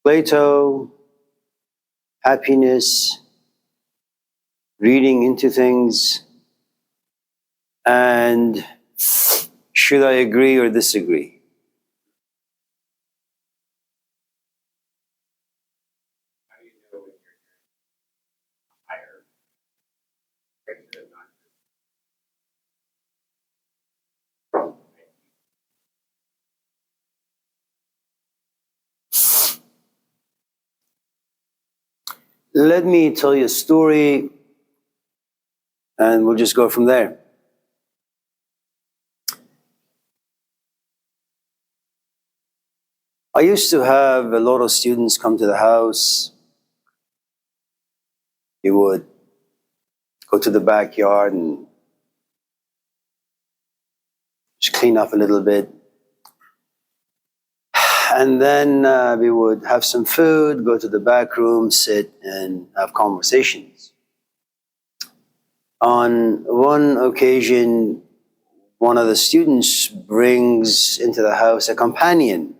Plato, happiness, reading into things, and should I agree or disagree? How do you know when you're higher rated or not? Let me tell you a story and we'll just go from there. I used to have a lot of students come to the house. We would go to the backyard and just clean up a little bit. And then we would have some food, go to the back room, sit and have conversations. On one occasion, one of the students brings into the house a companion.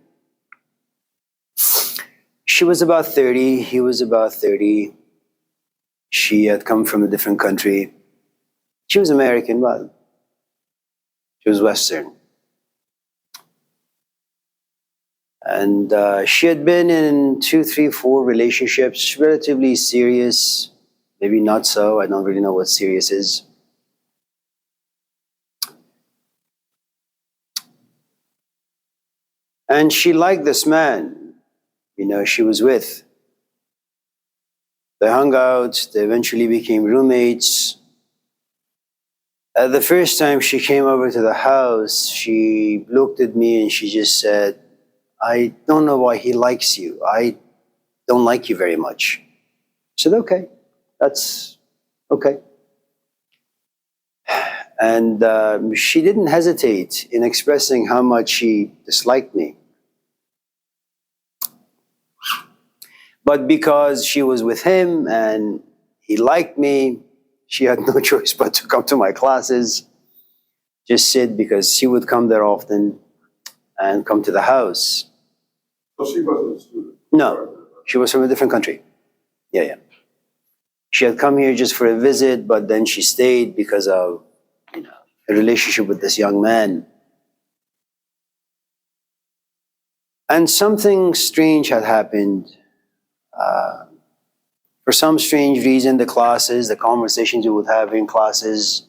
She was about 30, he was about 30. She had come from a different country. She was American, but she was Western. And she had been in 2, 3, 4 relationships, relatively serious, maybe not so. I don't really know what serious is. And she liked this man, she was with. They hung out, they eventually became roommates. The first time she came over to the house, she looked at me and she just said, I don't know why he likes you. I don't like you very much. I said, okay, that's okay. And she didn't hesitate in expressing how much she disliked me. But because she was with him and he liked me, she had no choice but to come to my classes, just sit because she would come there often and come to the house. So she wasn't a student? No, she was from a different country. Yeah. She had come here just for a visit, but then she stayed because of, a relationship with this young man. And something strange had happened. For some strange reason, the conversations we would have in classes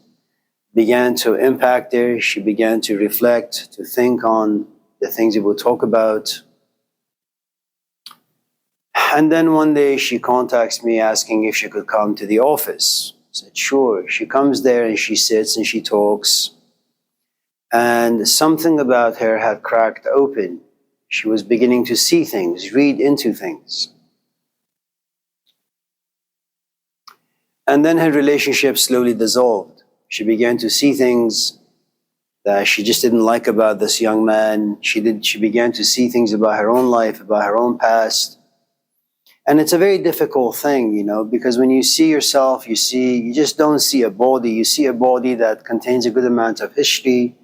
began to impact her. She began to reflect, to think on the things we would talk about. And then one day she contacts me asking if she could come to the office. I said, sure. She comes there and she sits and she talks. And something about her had cracked open. She was beginning to see things, read into things. And then her relationship slowly dissolved. She began to see things that she just didn't like about this young man. She began to see things about her own life, about her own past. And it's a very difficult thing, because when you see yourself, you just don't see a body. You see a body that contains a good amount of history,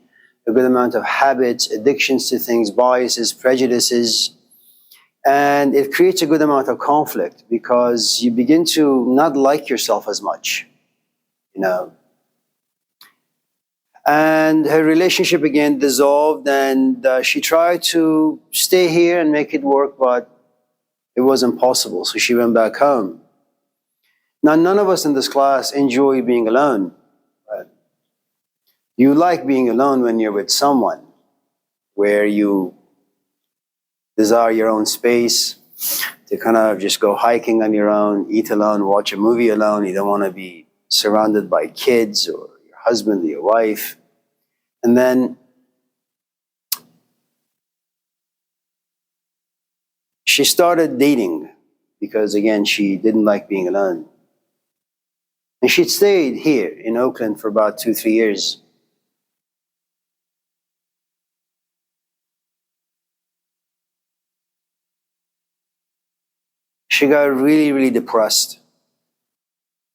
a good amount of habits, addictions to things, biases, prejudices. And it creates a good amount of conflict because you begin to not like yourself as much, And her relationship again dissolved, and she tried to stay here and make it work, but it wasn't possible. So she went back home. Now, none of us in this class enjoy being alone. Right? You like being alone when you're with someone, where you desire your own space, to kind of just go hiking on your own, eat alone, watch a movie alone. You don't want to be surrounded by kids or your husband or your wife. And then she started dating because, again, she didn't like being alone. And she'd stayed here in Oakland for about 2, 3 years. She got really, really depressed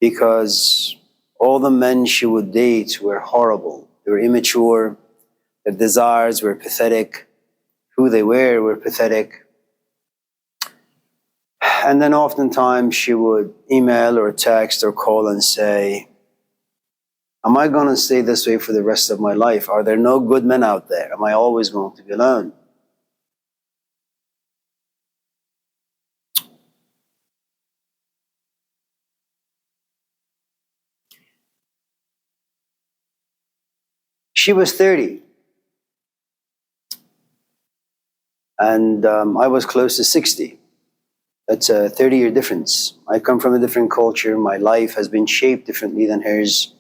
because all the men she would date were horrible. They were immature. Their desires were pathetic. Who they were pathetic. And then oftentimes she would email or text or call and say, am I going to stay this way for the rest of my life? Are there no good men out there? Am I always going to be alone? She was 30, and I was close to 60. That's a 30-year difference. I come from a different culture. My life has been shaped differently than hers.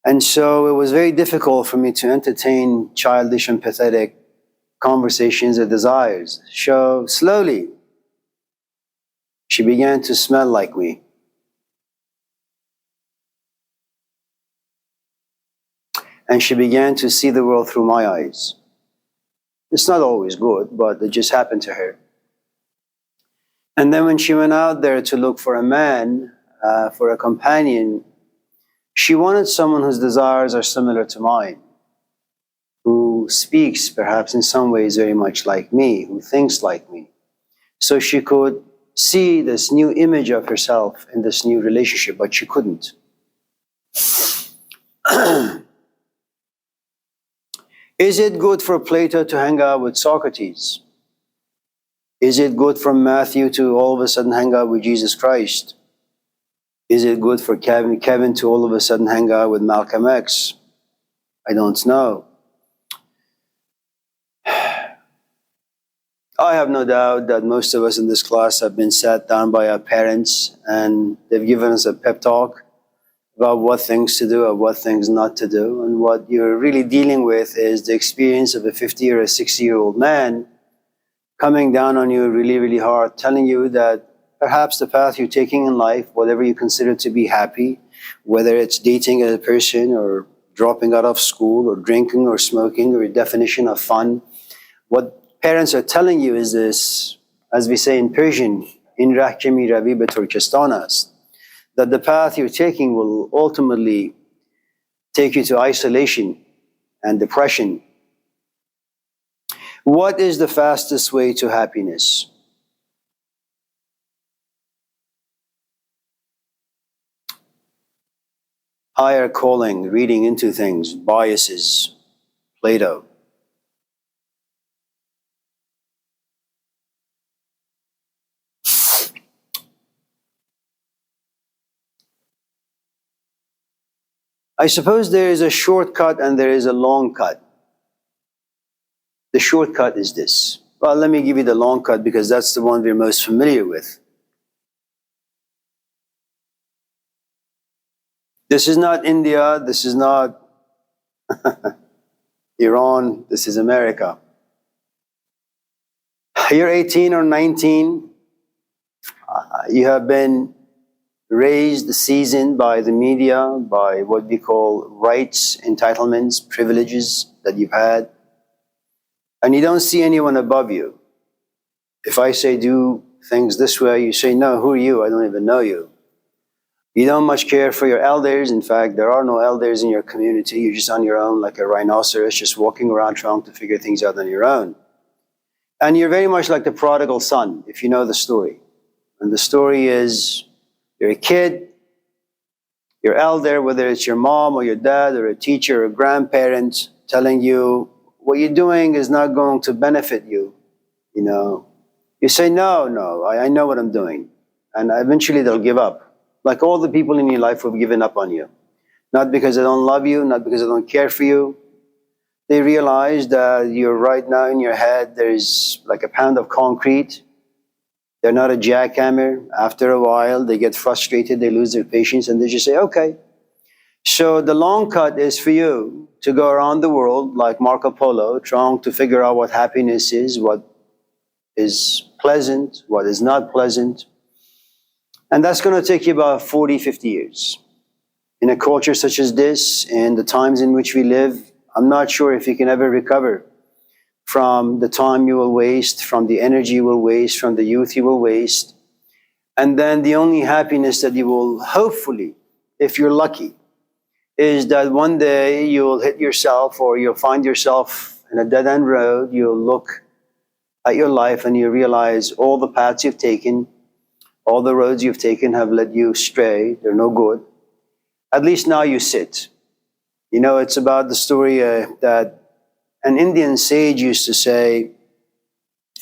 And so it was very difficult for me to entertain childish and pathetic conversations or desires. So slowly, she began to smell like me. And she began to see the world through my eyes. It's not always good, but it just happened to her. And then when she went out there to look for a man, for a companion, she wanted someone whose desires are similar to mine, who speaks perhaps in some ways very much like me, who thinks like me. So she could see this new image of herself in this new relationship, but she couldn't. Is it good for Plato to hang out with Socrates? Is it good for Matthew to all of a sudden hang out with Jesus Christ? Is it good for Kevin to all of a sudden hang out with Malcolm X? I don't know. I have no doubt that most of us in this class have been sat down by our parents and they've given us a pep talk about what things to do and what things not to do. And what you're really dealing with is the experience of a 50 or a 60-year-old man coming down on you really, really hard, telling you that perhaps the path you're taking in life, whatever you consider to be happy, whether it's dating a person or dropping out of school or drinking or smoking or your definition of fun, what parents are telling you is this, as we say in Persian, in rah ke mi ravi be Turkestan ast, that the path you're taking will ultimately take you to isolation and depression. What is the fastest way to happiness? Higher calling, reading into things, biases, Plato. I suppose there is a shortcut and there is a long cut. The shortcut is this. Well, let me give you the long cut because that's the one we're most familiar with. This is not India, this is not Iran, this is America. You're 18 or 19, you have been raised, seasoned by the media, by what we call rights, entitlements, privileges that you've had, and you don't see anyone above you. If I say do things this way, you say, no, who are you? I don't even know you. You don't much care for your elders. In fact, there are no elders in your community. You're just on your own like a rhinoceros, just walking around trying to figure things out on your own. And you're very much like the prodigal son, if you know the story. And the story is, you're a kid, your elder, whether it's your mom or your dad or a teacher or a grandparent, telling you what you're doing is not going to benefit you. You know, you say, no, I know what I'm doing. And eventually they'll give up. Like all the people in your life who have given up on you. Not because they don't love you, not because they don't care for you. They realize that you're right now in your head, there's like a pound of concrete. They're not a jackhammer. After a while, they get frustrated, they lose their patience, and they just say, okay. So the long cut is for you to go around the world like Marco Polo, trying to figure out what happiness is, what is pleasant, what is not pleasant. And that's going to take you about 40, 50 years. In a culture such as this, in the times in which we live, I'm not sure if you can ever recover from the time you will waste, from the energy you will waste, from the youth you will waste. And then the only happiness that you will hopefully, if you're lucky, is that one day you'll hit yourself or you'll find yourself in a dead-end road, you'll look at your life and you realize all the paths you've taken, all the roads you've taken have led you astray, they're no good, at least now you sit. You know, it's about the story that an Indian sage used to say.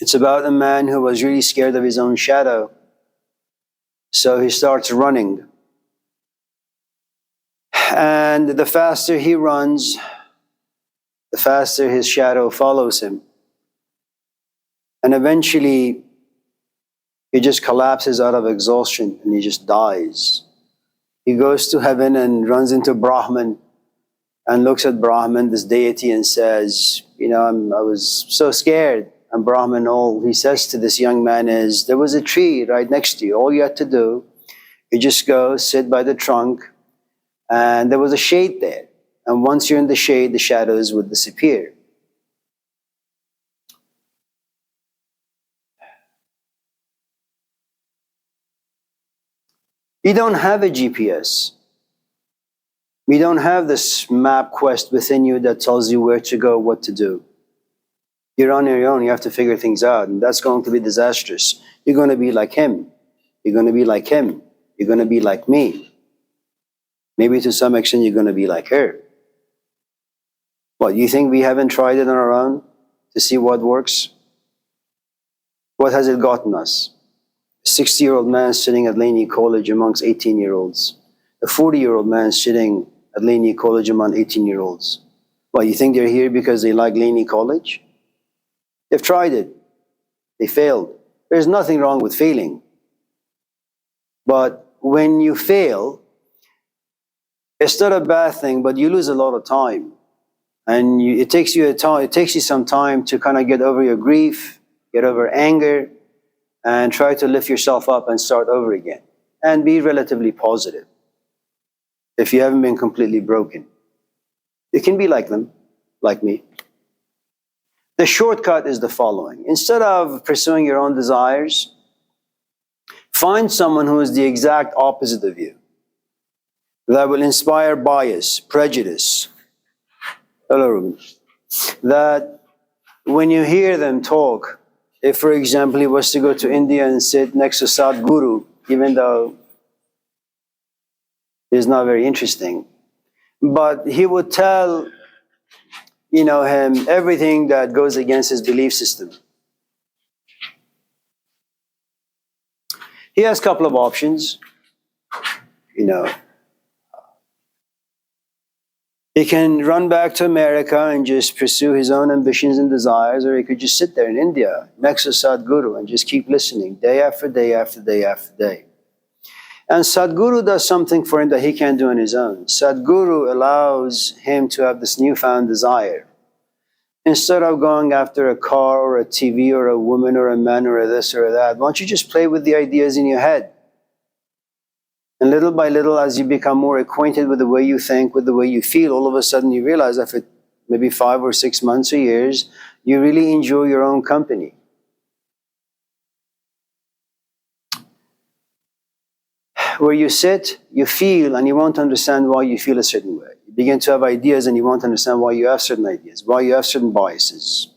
It's about a man who was really scared of his own shadow. So he starts running. And the faster he runs, the faster his shadow follows him. And eventually, he just collapses out of exhaustion and he just dies. He goes to heaven and runs into Brahman and looks at Brahman, this deity, and says, you know, I was so scared. And Brahman, all he says to this young man is, there was a tree right next to you. All you had to do, you just go sit by the trunk, and there was a shade there. And once you're in the shade, the shadows would disappear. You don't have a GPS. You don't have this map quest within you that tells you where to go, what to do. You're on your own. You have to figure things out, and that's going to be disastrous. You're going to be like him. You're going to be like him. You're going to be like me. Maybe to some extent you're going to be like her. What, you think we haven't tried it on our own to see what works? What has it gotten us? A 60-year-old man sitting at Laney College amongst 18-year-olds. A 40-year-old man sitting at Laney College among 18-year-olds. Well, you think they're here because they like Laney College? They've tried it. They failed. There's nothing wrong with failing. But when you fail, it's not a bad thing, but you lose a lot of time. And it takes you some time to kind of get over your grief, get over anger, and try to lift yourself up and start over again. And be relatively positive. If you haven't been completely broken. You can be like them, like me. The shortcut is the following. Instead of pursuing your own desires, find someone who is the exact opposite of you. That will inspire bias, prejudice. Hello, Ruben. That when you hear them talk, if, for example, he was to go to India and sit next to Sadhguru, even though he's not very interesting, but he would tell, him everything that goes against his belief system. He has a couple of options. He can run back to America and just pursue his own ambitions and desires, or he could just sit there in India next to Sadhguru and just keep listening day after day after day after day. And Sadhguru does something for him that he can't do on his own. Sadhguru allows him to have this newfound desire. Instead of going after a car or a TV or a woman or a man or a this or a that, why don't you just play with the ideas in your head? And little by little, as you become more acquainted with the way you think, with the way you feel, all of a sudden you realize after maybe 5 or 6 months or years, you really enjoy your own company. Where you sit, you feel, and you won't understand why you feel a certain way. You begin to have ideas and you won't understand why you have certain ideas, why you have certain biases.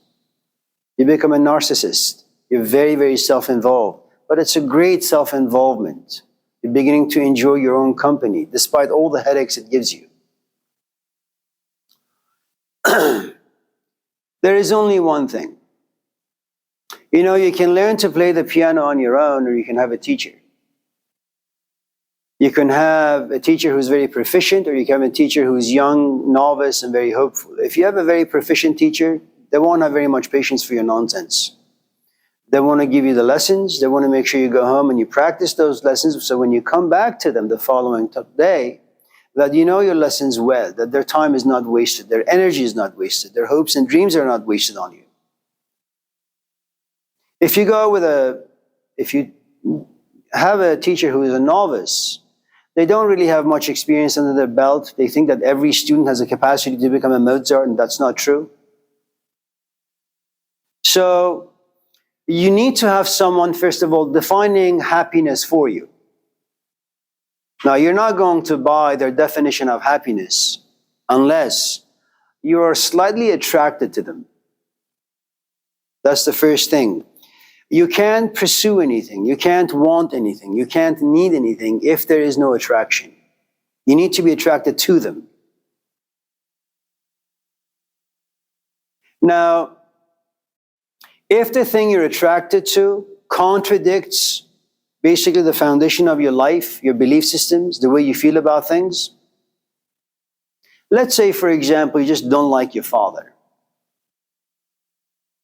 You become a narcissist. You're very, very self-involved. But it's a great self-involvement. You're beginning to enjoy your own company, despite all the headaches it gives you. There is only one thing. You can learn to play the piano on your own, or you can have a teacher. You can have a teacher who's very proficient, or you can have a teacher who's young, novice, and very hopeful. If you have a very proficient teacher, they won't have very much patience for your nonsense. They want to give you the lessons. They want to make sure you go home and you practice those lessons, so when you come back to them the following day, that you know your lessons well, that their time is not wasted, their energy is not wasted, their hopes and dreams are not wasted on you. If you have a teacher who is a novice, they don't really have much experience under their belt. They think that every student has a capacity to become a Mozart, and that's not true. So you need to have someone, first of all, defining happiness for you. Now, you're not going to buy their definition of happiness unless you are slightly attracted to them. That's the first thing. You can't pursue anything. You can't want anything. You can't need anything if there is no attraction. You need to be attracted to them. Now, if the thing you're attracted to contradicts basically the foundation of your life, your belief systems, the way you feel about things, let's say, for example, you just don't like your father.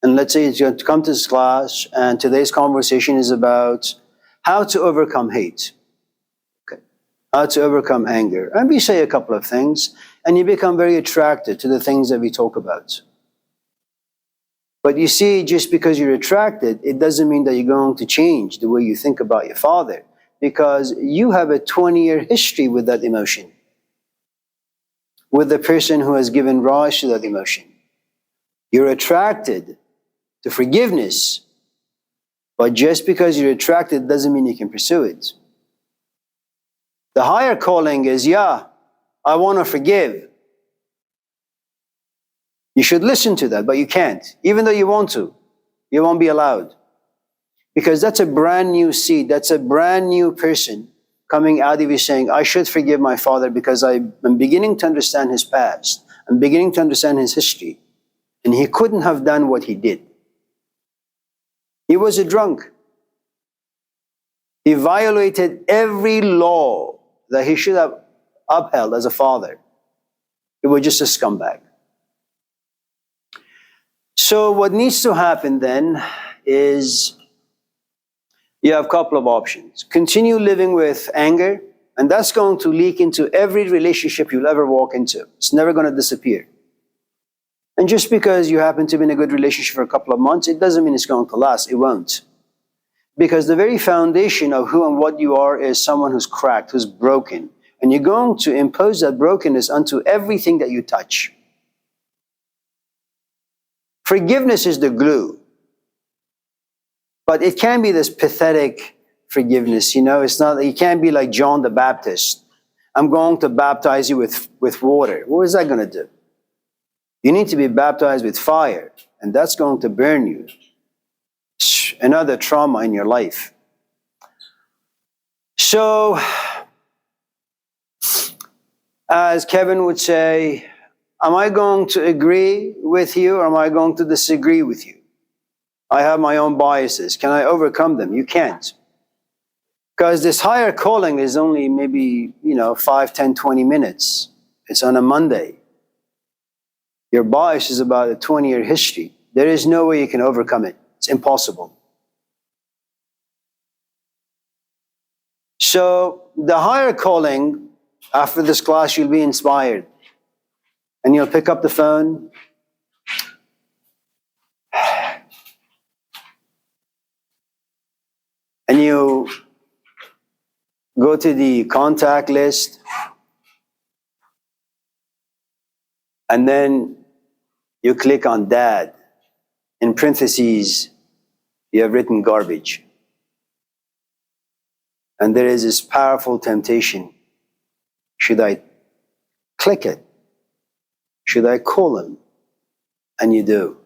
And let's say you're going to come to this class, and today's conversation is about how to overcome hate, okay, how to overcome anger. And we say a couple of things, and you become very attracted to the things that we talk about. But you see, just because you're attracted, it doesn't mean that you're going to change the way you think about your father, because you have a 20-year history with that emotion, with the person who has given rise to that emotion. You're attracted to forgiveness, but just because you're attracted doesn't mean you can pursue it. The higher calling is, yeah, I want to forgive. You should listen to that, but you can't. Even though you want to, you won't be allowed. Because that's a brand new seed, that's a brand new person coming out of you saying, I should forgive my father because I'm beginning to understand his past. I'm beginning to understand his history. And he couldn't have done what he did. He was a drunk. He violated every law that he should have upheld as a father. He was just a scumbag. So what needs to happen then is you have a couple of options. Continue living with anger, and that's going to leak into every relationship you'll ever walk into. It's never going to disappear. And just because you happen to be in a good relationship for a couple of months, it doesn't mean it's going to last. It won't. Because the very foundation of who and what you are is someone who's cracked, who's broken. And you're going to impose that brokenness onto everything that you touch. Forgiveness is the glue. But it can't be this pathetic forgiveness, It's not, you can't be like John the Baptist. I'm going to baptize you with water. What is that going to do? You need to be baptized with fire, and that's going to burn you. Another trauma in your life. So, as Kevin would say, am I going to agree with you or am I going to disagree with you? I have my own biases. Can I overcome them? You can't. Because this higher calling is only maybe, 5, 10, 20 minutes. It's on a Monday. Your bias is about a 20-year history. There is no way you can overcome it. It's impossible. So the higher calling, after this class, you'll be inspired. And you'll pick up the phone. And you go to the contact list. And then you click on Dad. In parentheses, you have written garbage. And there is this powerful temptation. Should I click it? Should I call him? And you do.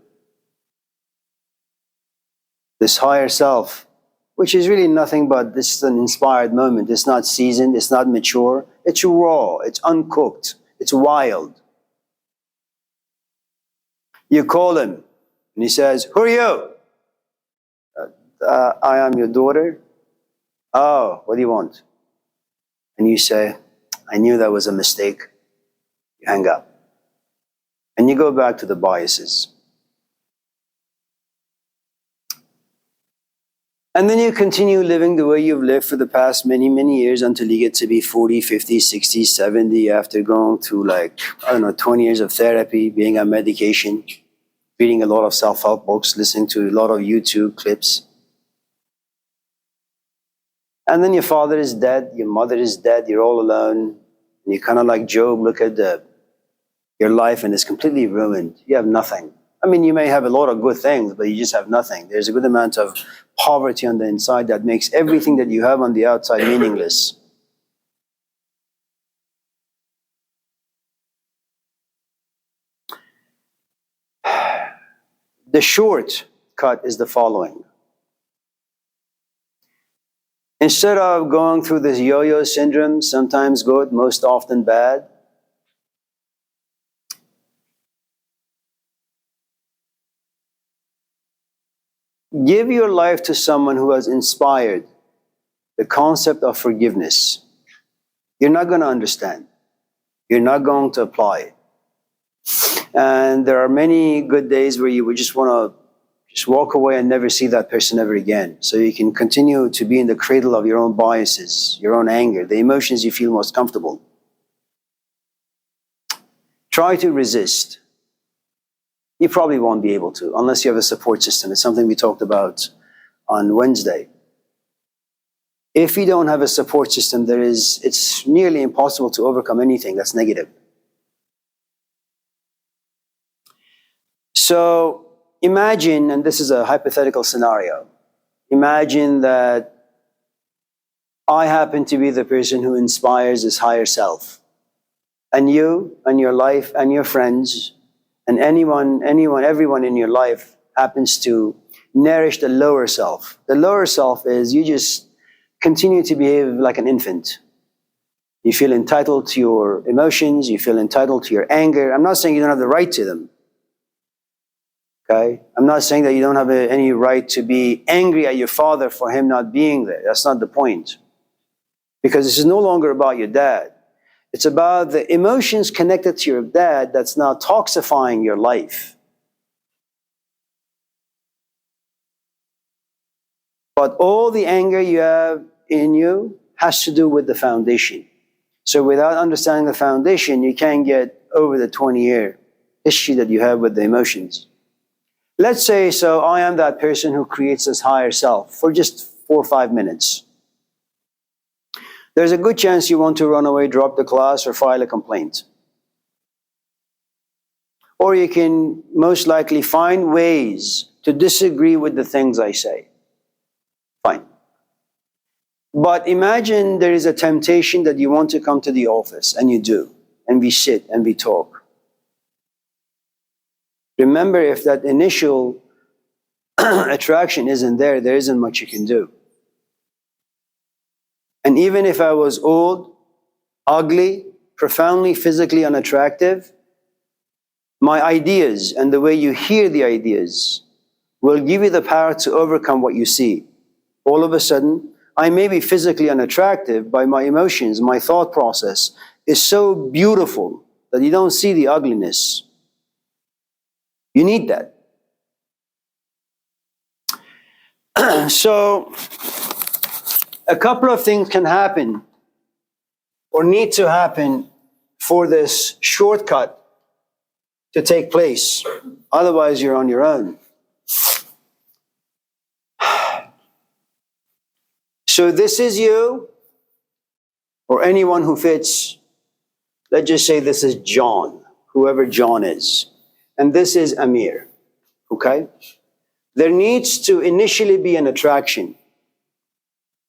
This higher self, which is really nothing but this is an inspired moment. It's not seasoned, it's not mature. It's raw, it's uncooked, it's wild. You call him, and he says, who are you? I am your daughter. Oh, what do you want? And you say, I knew that was a mistake. You hang up. And you go back to the biases. And then you continue living the way you've lived for the past many, many years until you get to be 40, 50, 60, 70 after going through 20 years of therapy, being on medication, reading a lot of self-help books, listening to a lot of YouTube clips. And then your father is dead, your mother is dead, you're all alone. And you kind of like Job, look at your life and it's completely ruined. You have nothing. I mean, you may have a lot of good things, but you just have nothing. There's a good amount of poverty on the inside that makes everything that you have on the outside meaningless. The short cut is the following. Instead of going through this yo-yo syndrome, sometimes good, most often bad, give your life to someone who has inspired the concept of forgiveness. You're not going to understand. You're not going to apply it. And there are many good days where you would just want to just walk away and never see that person ever again. So you can continue to be in the cradle of your own biases, your own anger, the emotions you feel most comfortable. Try to resist. You probably won't be able to unless you have a support system. It's something we talked about on Wednesday. If you don't have a support system, it's nearly impossible to overcome anything that's negative. So imagine, and this is a hypothetical scenario, imagine that I happen to be the person who inspires this higher self. And you and your life and your friends and everyone in your life happens to nourish the lower self. The lower self is you just continue to behave like an infant. You feel entitled to your emotions, you feel entitled to your anger. I'm not saying you don't have the right to them. Okay? I'm not saying that you don't have any right to be angry at your father for him not being there. That's not the point. Because this is no longer about your dad. It's about the emotions connected to your dad that's now toxifying your life. But all the anger you have in you has to do with the foundation. So without understanding the foundation, you can't get over the 20-year history that you have with the emotions. Let's say, so I am that person who creates this higher self for just 4 or 5 minutes. There's a good chance you want to run away, drop the class, or file a complaint. Or you can most likely find ways to disagree with the things I say. Fine. But imagine there is a temptation that you want to come to the office, and you do, and we sit and we talk. Remember, if that initial attraction isn't there, there isn't much you can do. And even if I was old, ugly, profoundly physically unattractive, my ideas and the way you hear the ideas will give you the power to overcome what you see. All of a sudden, I may be physically unattractive, but my emotions, my thought process is so beautiful that you don't see the ugliness. You need that. So, a couple of things can happen or need to happen for this shortcut to take place. Otherwise, you're on your own. So this is you, or anyone who fits. Let's just say this is John, whoever John is. And this is Amir, okay? There needs to initially be an attraction.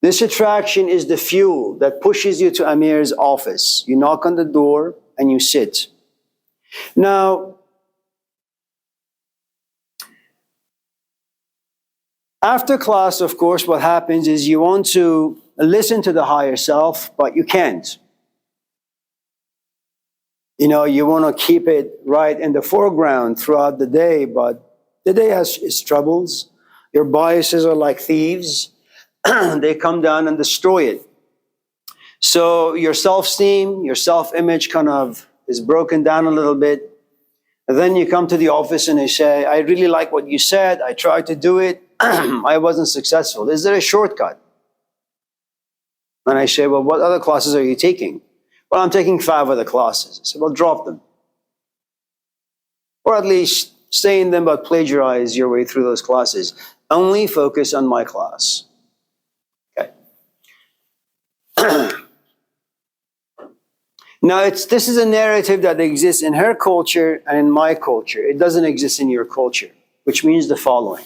This attraction is the fuel that pushes you to Amir's office. You knock on the door and you sit. Now, after class, of course, what happens is you want to listen to the higher self, but you can't. You know, you want to keep it right in the foreground throughout the day, but the day has its troubles. Your biases are like thieves. They come down and destroy it. So your self-esteem, your self-image kind of is broken down a little bit. And then you come to the office and they say, I really like what you said. I tried to do it. I wasn't successful. Is there a shortcut? And I say, well, what other classes are you taking? Well, I'm taking 5 other classes. I said, well, drop them. Or at least stay in them, but plagiarize your way through those classes. Only focus on my class. Okay. Now, this is a narrative that exists in her culture and in my culture. It doesn't exist in your culture, which means the following.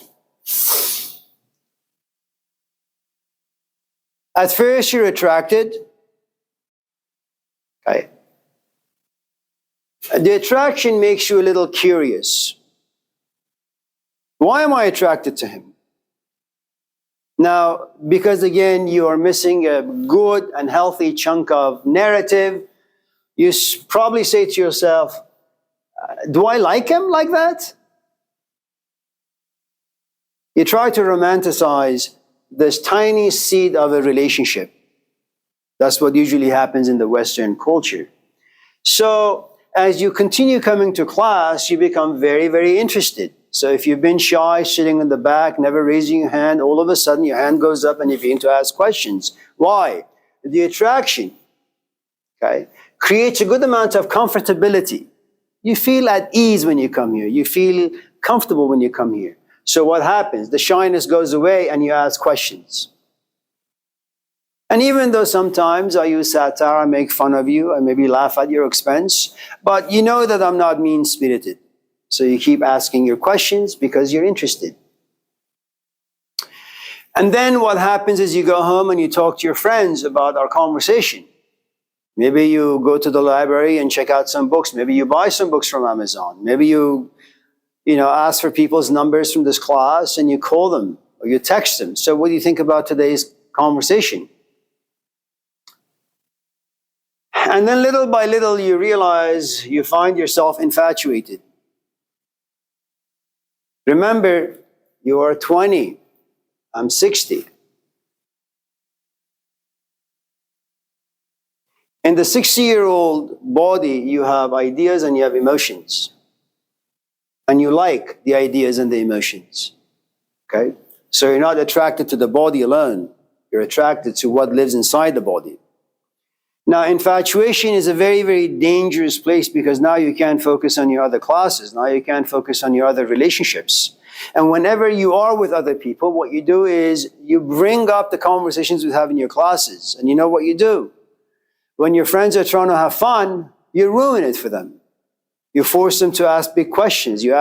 At first, you're attracted. Okay. The attraction makes you a little curious. Why am I attracted to him? Now, because again, you are missing a good and healthy chunk of narrative, you probably say to yourself, do I like him like that? You try to romanticize this tiny seed of a relationship. That's what usually happens in the Western culture. So as you continue coming to class, you become very, very interested. So if you've been shy, sitting in the back, never raising your hand, all of a sudden your hand goes up and you begin to ask questions. Why? The attraction, okay, creates a good amount of comfortability. You feel at ease when you come here. You feel comfortable when you come here. So what happens? The shyness goes away and you ask questions. And even though sometimes I use satire, I make fun of you, I maybe laugh at your expense, but you know that I'm not mean-spirited. So you keep asking your questions because you're interested. And then what happens is you go home and you talk to your friends about our conversation. Maybe you go to the library and check out some books. Maybe you buy some books from Amazon. Maybe you ask for people's numbers from this class and you call them or you text them. So what do you think about today's conversation? And then little by little you realize you find yourself infatuated. Remember, you are 20, I'm 60. In the 60-year-old body, you have ideas and you have emotions. And you like the ideas and the emotions. Okay? So you're not attracted to the body alone. You're attracted to what lives inside the body. Now, infatuation is a very, very dangerous place because now you can't focus on your other classes. Now you can't focus on your other relationships. And whenever you are with other people, what you do is you bring up the conversations you have in your classes. And you know what you do? When your friends are trying to have fun, you ruin it for them. You force them to ask big questions. You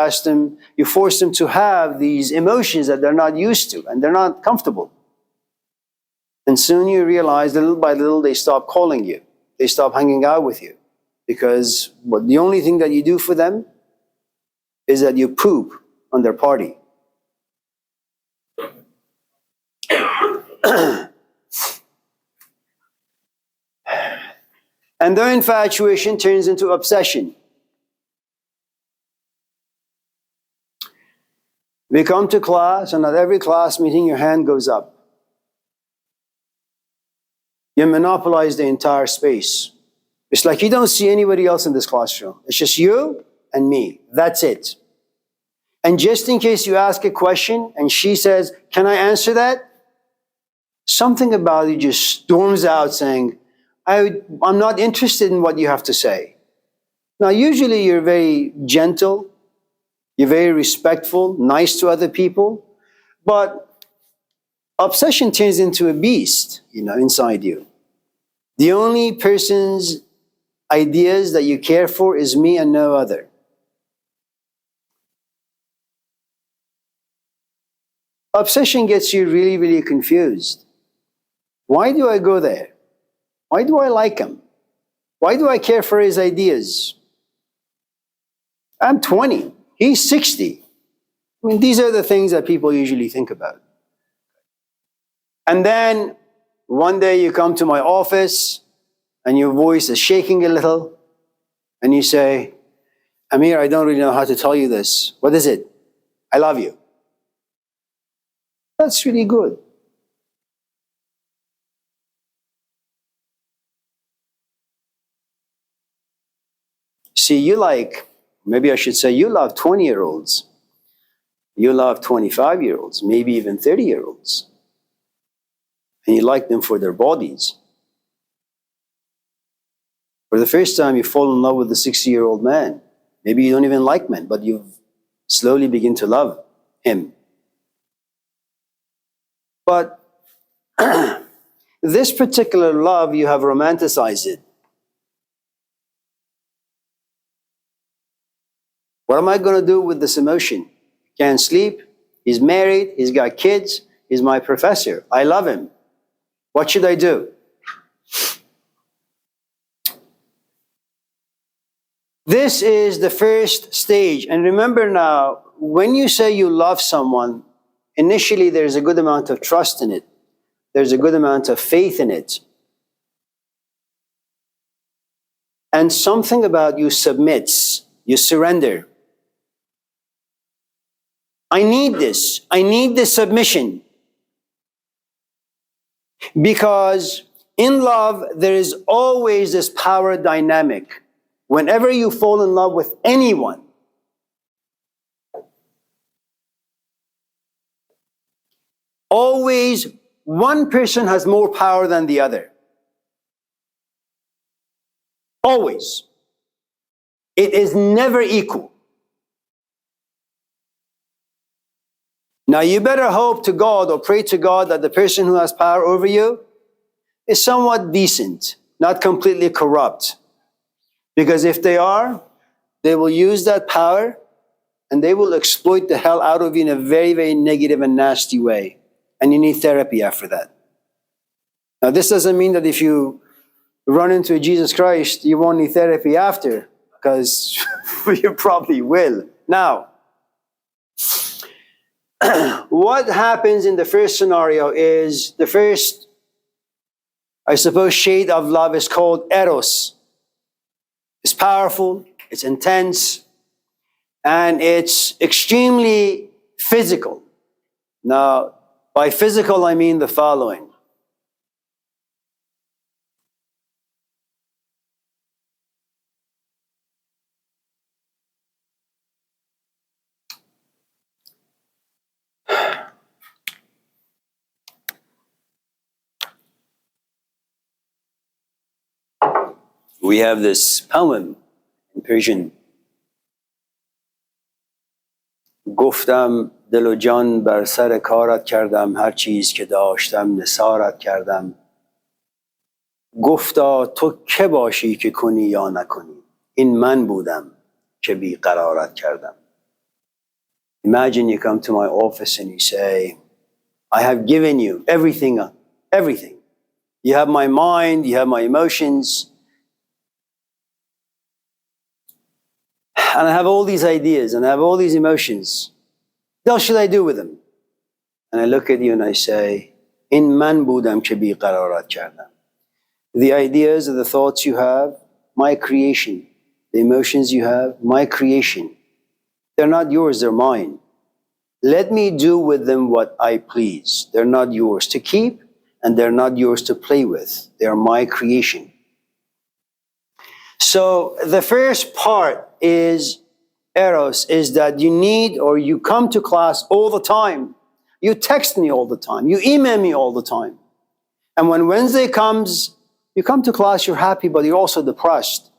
force them to have these emotions that they're not used to and they're not comfortable. And soon you realize little by little they stop calling you. They stop hanging out with you. Because the only thing that you do for them is that you poop on their party. And their infatuation turns into obsession. We come to class, and at every class meeting, your hand goes up. You monopolize the entire space. It's like you don't see anybody else in this classroom. It's just you and me. That's it. And just in case you ask a question and she says, "Can I answer that?" Something about you just storms out saying, I'm not interested in what you have to say. Now, usually you're very gentle. You're very respectful, nice to other people. But obsession turns into a beast, inside you. The only person's ideas that you care for is me and no other. Obsession gets you really, really confused. Why do I go there? Why do I like him? Why do I care for his ideas? I'm 20. He's 60. I mean, these are the things that people usually think about. And then one day you come to my office and your voice is shaking a little and you say, "Amir, I don't really know how to tell you this. What is it? I love you." That's really good. See, maybe I should say you love 20-year-olds. You love 25-year-olds, maybe even 30-year-olds. And you like them for their bodies. For the first time, you fall in love with a 60-year-old man. Maybe you don't even like men, but you slowly begin to love him. But this particular love, you have romanticized it. What am I going to do with this emotion? Can't sleep. He's married. He's got kids. He's my professor. I love him. What should I do? This is the first stage. And remember now, when you say you love someone, initially there's a good amount of trust in it. There's a good amount of faith in it. And something about you submits, you surrender. I need this. I need this submission. Because in love, there is always this power dynamic. Whenever you fall in love with anyone, always one person has more power than the other. Always. It is never equal. Now you better hope to God or pray to God that the person who has power over you is somewhat decent, not completely corrupt. Because if they are, they will use that power and they will exploit the hell out of you in a very, very negative and nasty way. And you need therapy after that. Now this doesn't mean that if you run into Jesus Christ, you won't need therapy after, because you probably will. Now, what happens in the first scenario is the first, I suppose, shade of love is called eros. It's powerful, it's intense, and it's extremely physical. Now, by physical, I mean the following. We have this poem in Persian. گفتم دل و جان بر سر کارت کردم هر چیز که داشتم نثارت کردم گفتا تو که باشی که کنی یا نکنی این من بودم که بیقرارت کردم. Imagine you come to my office and you say, I have given you everything. You have my mind, you have my emotions, and I have all these ideas and I have all these emotions. What should I do with them? And I look at you and I say, In man budam ke bi qararat kardam. The ideas or the thoughts you have, my creation. The emotions you have, my creation. They're not yours, they're mine. Let me do with them what I please. They're not yours to keep, and they're not yours to play with. They are my creation. So the first part is eros, is that you need, or you come to class all the time. You text me all the time. You email me all the time. And when Wednesday comes, you come to class, you're happy, but you're also depressed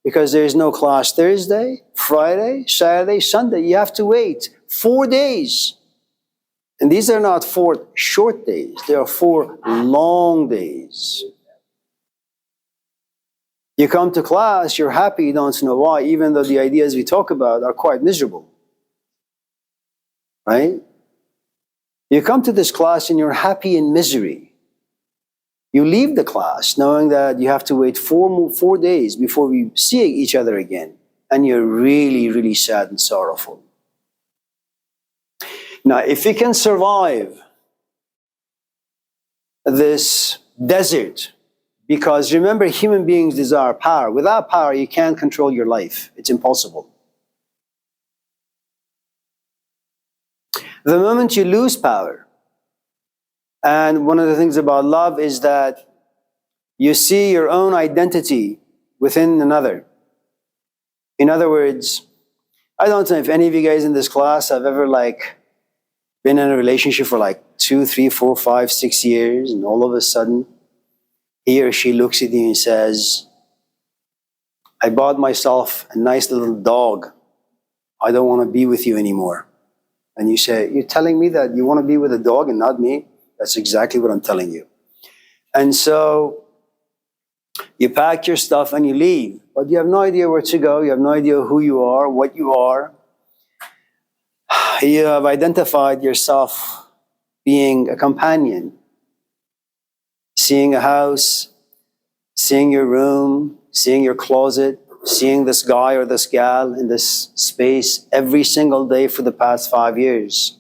because there's no class Thursday, Friday, Saturday, Sunday. You have to wait 4 days. And these are not 4 short days. They are 4 long days. You come to class, you're happy, you don't know why, even though the ideas we talk about are quite miserable. Right? You come to this class and you're happy in misery. You leave the class knowing that you have to wait 4 days before we see each other again. And you're really, really sad and sorrowful. Now, if you can survive this desert, because remember, human beings desire power. Without power, you can't control your life. It's impossible. The moment you lose power, and one of the things about love is that you see your own identity within another. In other words, I don't know if any of you guys in this class have ever been in a relationship for 2, 3, 4, 5, 6 years, and all of a sudden, he or she looks at you and says, I bought myself a nice little dog. I don't want to be with you anymore. And you say, you're telling me that you want to be with a dog and not me? That's exactly what I'm telling you. And so you pack your stuff and you leave, but you have no idea where to go. You have no idea who you are, what you are. You have identified yourself being a companion, seeing a house, seeing your room, seeing your closet, seeing this guy or this gal in this space every single day for the past 5 years.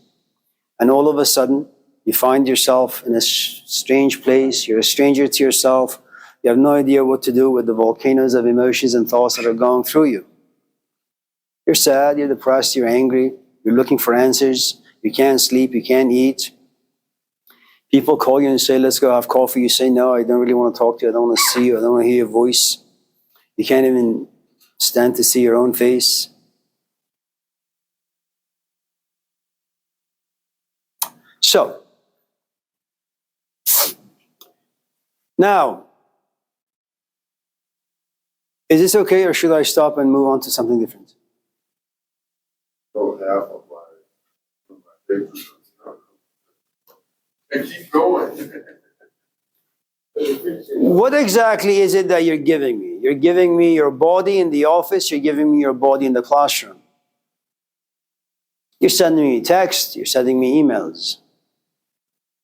And all of a sudden, you find yourself in a strange place. You're a stranger to yourself. You have no idea what to do with the volcanoes of emotions and thoughts that are going through you. You're sad, you're depressed, you're angry, you're looking for answers. You can't sleep, you can't eat. People call you and say, let's go have coffee. You say, no, I don't really want to talk to you. I don't want to see you. I don't want to hear your voice. You can't even stand to see your own face. So, now, is this okay, or should I stop and move on to something different? Go half of my papers. And keep going. What exactly is it that you're giving me? You're giving me your body in the office, you're giving me your body in the classroom. You're sending me texts, you're sending me emails.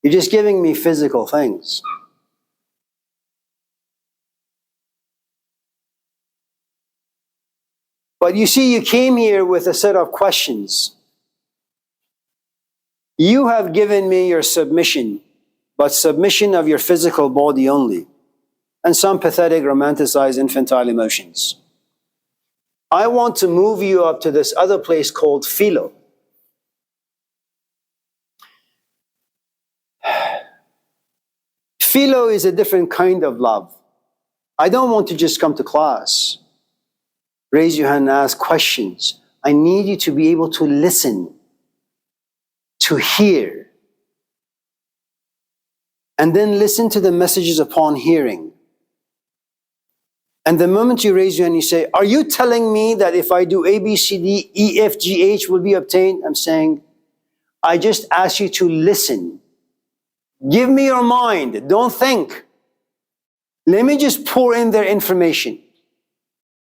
You're just giving me physical things. But you see, you came here with a set of questions. You have given me your submission, but submission of your physical body only, and some pathetic, romanticized, infantile emotions. I want to move you up to this other place called philo. Philo is a different kind of love. I don't want to just come to class, raise your hand and ask questions. I need you to be able to listen, to hear, and then listen to the messages upon hearing. And the moment you raise your hand, you say, are you telling me that if I do A, B, C, D, E, F, G, H will be obtained? I'm saying, I just ask you to listen. Give me your mind. Don't think. Let me just pour in their information.